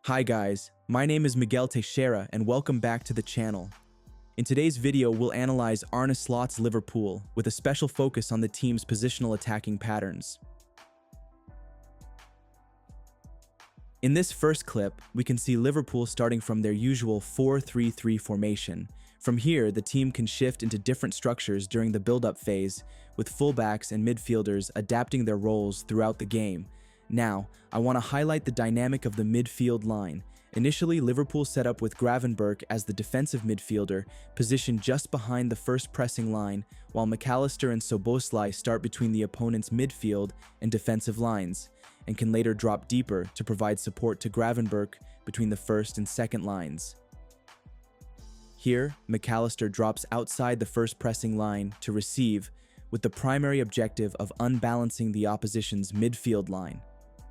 Hi guys, my name is Miguel Teixeira and welcome back to the channel. In today's video, we'll analyze Arne Slot's Liverpool with a special focus on the team's positional attacking patterns. In this first clip, we can see Liverpool starting from their usual 4-3-3 formation. From here, the team can shift into different structures during the build-up phase, with fullbacks and midfielders adapting their roles throughout the game. Now, I want to highlight the dynamic of the midfield line. Initially, Liverpool set up with Gravenberch as the defensive midfielder, positioned just behind the first pressing line, while McAllister and Szoboszlai start between the opponent's midfield and defensive lines, and can later drop deeper to provide support to Gravenberch between the first and second lines. Here, McAllister drops outside the first pressing line to receive, with the primary objective of unbalancing the opposition's midfield line.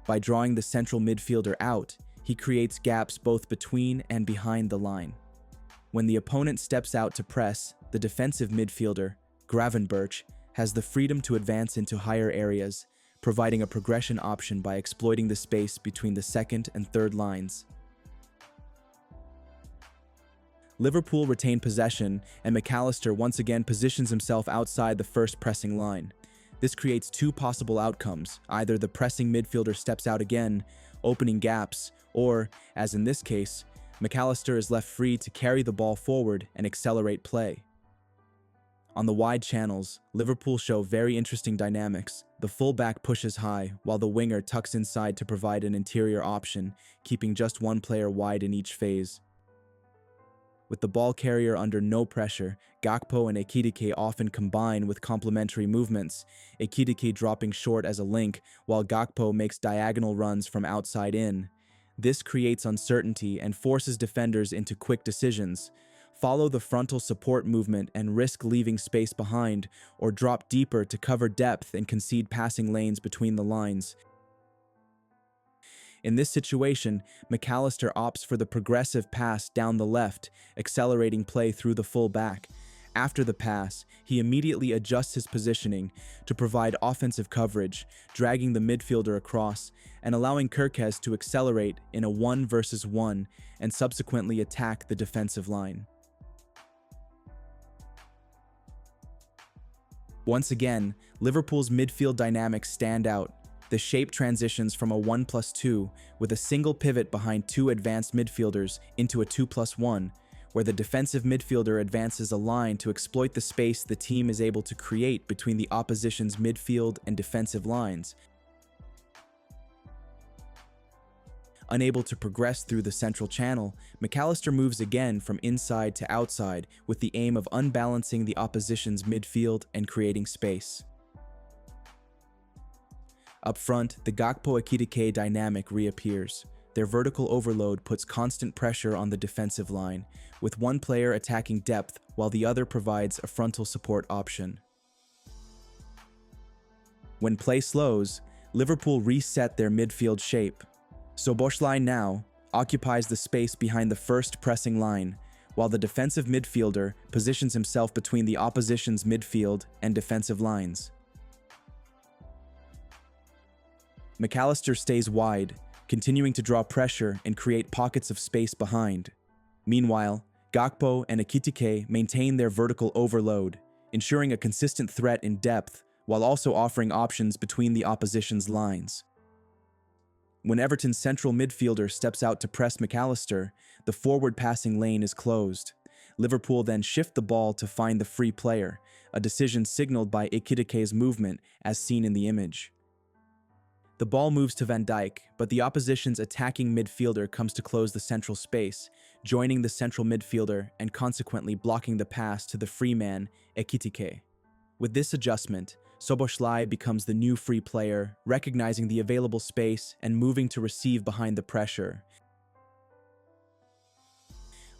By drawing the central midfielder out, he creates gaps both between and behind the line. When the opponent steps out to press, the defensive midfielder, Gravenberch, has the freedom to advance into higher areas, providing a progression option by exploiting the space between the second and third lines. Liverpool retain possession, and McAllister once again positions himself outside the first pressing line. This creates two possible outcomes: either the pressing midfielder steps out again, opening gaps, or, as in this case, McAllister is left free to carry the ball forward and accelerate play. On the wide channels, Liverpool show very interesting dynamics. The fullback pushes high, while the winger tucks inside to provide an interior option, keeping just one player wide in each phase. With the ball carrier under no pressure, Gakpo and Ekitike often combine with complementary movements, Ekitike dropping short as a link, while Gakpo makes diagonal runs from outside in. This creates uncertainty and forces defenders into quick decisions. Follow the frontal support movement and risk leaving space behind, or drop deeper to cover depth and concede passing lanes between the lines. In this situation, McAllister opts for the progressive pass down the left, accelerating play through the full back. After the pass, he immediately adjusts his positioning to provide offensive coverage, dragging the midfielder across and allowing Kerkez to accelerate in a 1-versus-1 and subsequently attack the defensive line. Once again, Liverpool's midfield dynamics stand out. The shape transitions from a 1+2 with a single pivot behind two advanced midfielders into a 2+1, where the defensive midfielder advances a line to exploit the space the team is able to create between the opposition's midfield and defensive lines. Unable to progress through the central channel, McAllister moves again from inside to outside with the aim of unbalancing the opposition's midfield and creating space. Up front, the Gakpo-Ekitike dynamic reappears. Their vertical overload puts constant pressure on the defensive line, with one player attacking depth while the other provides a frontal support option. When play slows, Liverpool reset their midfield shape. Szoboszlai now occupies the space behind the first pressing line, while the defensive midfielder positions himself between the opposition's midfield and defensive lines. McAllister stays wide, continuing to draw pressure and create pockets of space behind. Meanwhile, Gakpo and Ekitike maintain their vertical overload, ensuring a consistent threat in depth while also offering options between the opposition's lines. When Everton's central midfielder steps out to press McAllister, the forward passing lane is closed. Liverpool then shift the ball to find the free player, a decision signaled by Ekitike's movement as seen in the image. The ball moves to Van Dijk, but the opposition's attacking midfielder comes to close the central space, joining the central midfielder and consequently blocking the pass to the free man, Ekitike. With this adjustment, Szoboszlai becomes the new free player, recognizing the available space and moving to receive behind the pressure.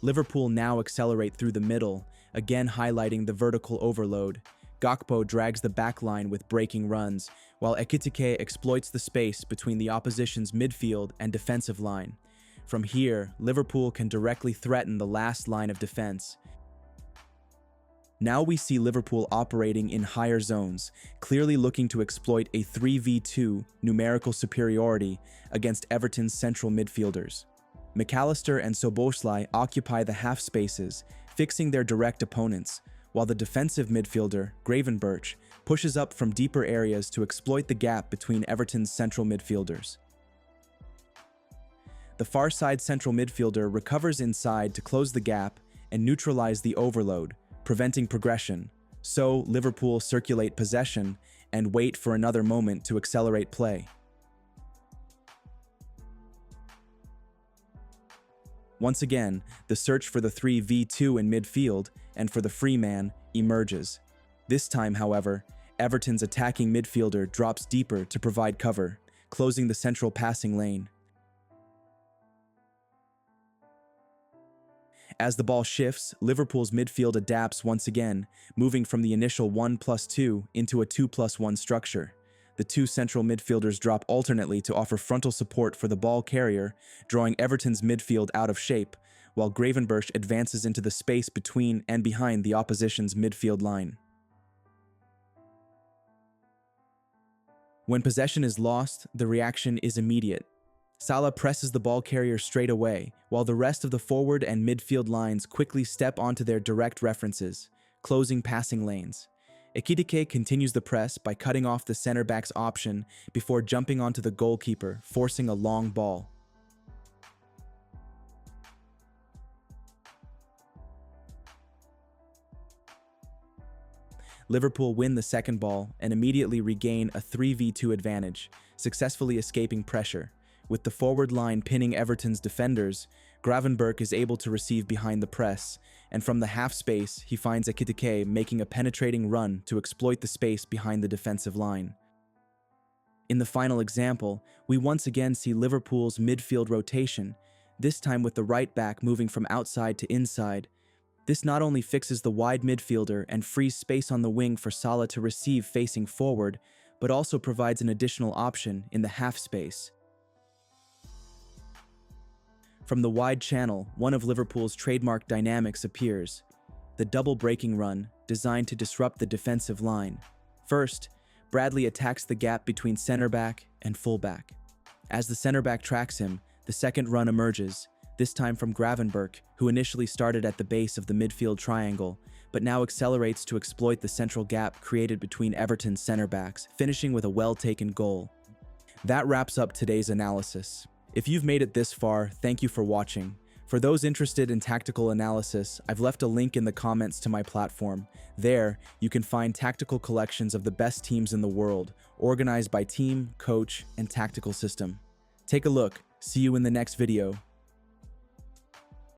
Liverpool now accelerate through the middle, again highlighting the vertical overload. Gakpo drags the back line with breaking runs, while Ekitike exploits the space between the opposition's midfield and defensive line. From here, Liverpool can directly threaten the last line of defense. Now we see Liverpool operating in higher zones, clearly looking to exploit a 3v2 numerical superiority against Everton's central midfielders. McAllister and Szoboszlai occupy the half spaces, fixing their direct opponents, while the defensive midfielder, Gravenberch, pushes up from deeper areas to exploit the gap between Everton's central midfielders. The far side central midfielder recovers inside to close the gap and neutralize the overload, preventing progression. So, Liverpool circulate possession and wait for another moment to accelerate play. Once again, the search for the 3v2 in midfield and for the free man emerges. This time, however, Everton's attacking midfielder drops deeper to provide cover, closing the central passing lane. As the ball shifts, Liverpool's midfield adapts once again, moving from the initial 1+2 into a 2+1 structure. The two central midfielders drop alternately to offer frontal support for the ball carrier, drawing Everton's midfield out of shape, while Gravenberch advances into the space between and behind the opposition's midfield line. When possession is lost, the reaction is immediate. Salah presses the ball carrier straight away, while the rest of the forward and midfield lines quickly step onto their direct references, closing passing lanes. Ekitike continues the press by cutting off the center-back's option before jumping onto the goalkeeper, forcing a long ball. Liverpool win the second ball and immediately regain a 3v2 advantage, successfully escaping pressure. With the forward line pinning Everton's defenders, Gravenberch is able to receive behind the press, and from the half space, he finds Ekitike making a penetrating run to exploit the space behind the defensive line. In the final example, we once again see Liverpool's midfield rotation, this time with the right back moving from outside to inside. This not only fixes the wide midfielder and frees space on the wing for Salah to receive facing forward, but also provides an additional option in the half space. From the wide channel, one of Liverpool's trademark dynamics appears, the double breaking run, designed to disrupt the defensive line. First, Bradley attacks the gap between centre-back and full-back. As the centre-back tracks him, the second run emerges, this time from Gravenberch, who initially started at the base of the midfield triangle, but now accelerates to exploit the central gap created between Everton's centre-backs, finishing with a well-taken goal. That wraps up today's analysis. If you've made it this far, thank you for watching. For those interested in tactical analysis, I've left a link in the comments to my platform. There, you can find tactical collections of the best teams in the world, organized by team, coach, and tactical system. Take a look. See you in the next video.